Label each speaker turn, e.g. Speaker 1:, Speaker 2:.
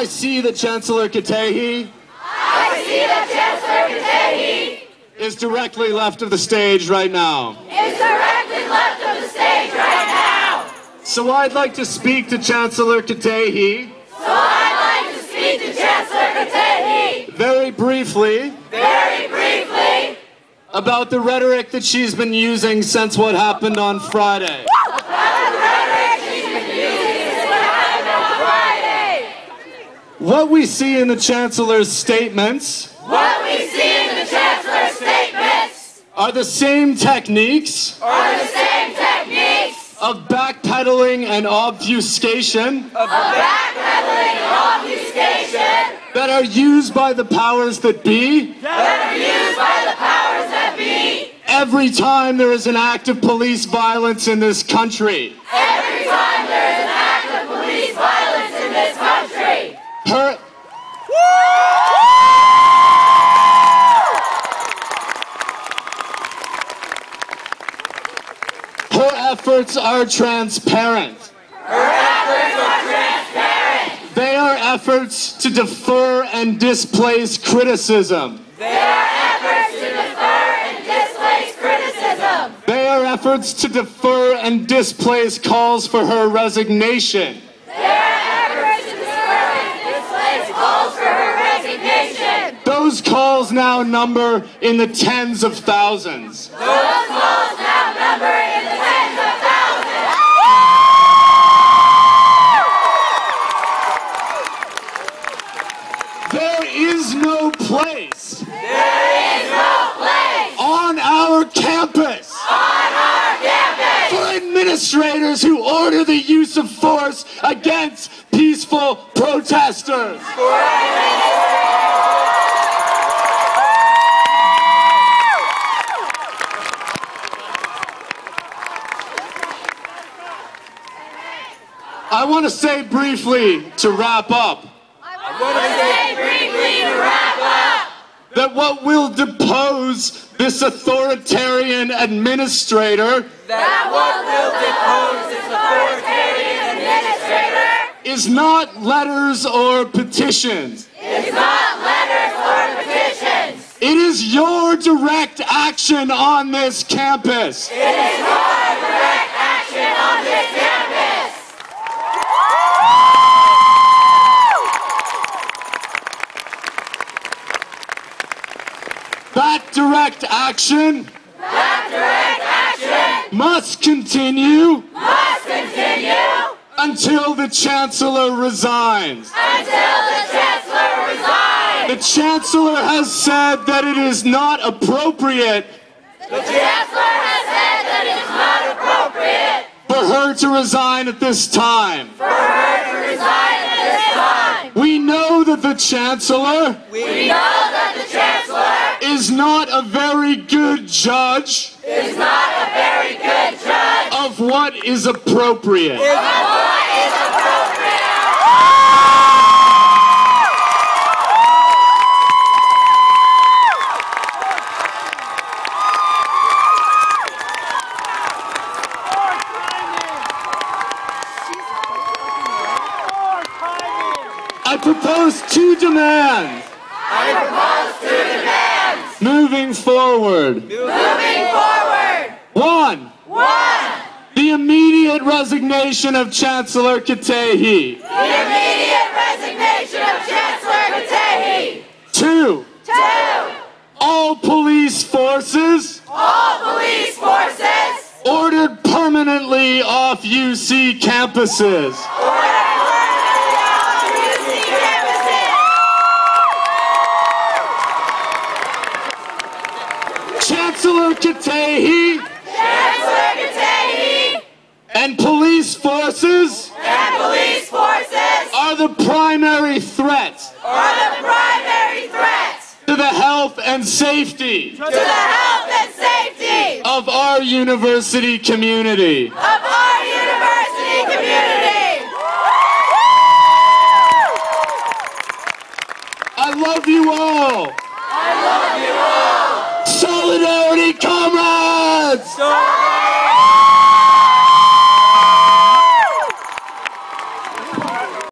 Speaker 1: I see that Chancellor Katehi is directly left of the stage right now. So I'd like to speak to Chancellor Katehi. Very briefly. About the rhetoric that she's been using since what happened on Friday. What we see in the Chancellor's statements are the same techniques of backpedaling and obfuscation that are used by the powers that be every time there is an act of police violence in this country. Her efforts are transparent. They are efforts to defer and displace criticism. They are efforts to defer and displace calls for her resignation. Those calls now number in the tens of thousands. There is no place on our campus for administrators who order the use of force against peaceful protesters. I want to say briefly to wrap up that what will depose this authoritarian administrator is not letters or petitions. It is your direct action on this campus. That direct action must continue until the Chancellor resigns. The Chancellor has said that it is not appropriate for her to resign at this time. We know that the Chancellor is not a very good judge of what is appropriate. I propose two demands. Moving forward. One. The immediate resignation of Chancellor Katehi. Two. All police forces ordered permanently off UC campuses. Chancellor Katehi and police forces are the primary threats to the health and sefty of our university community. I love you all. Solidarity, comrades!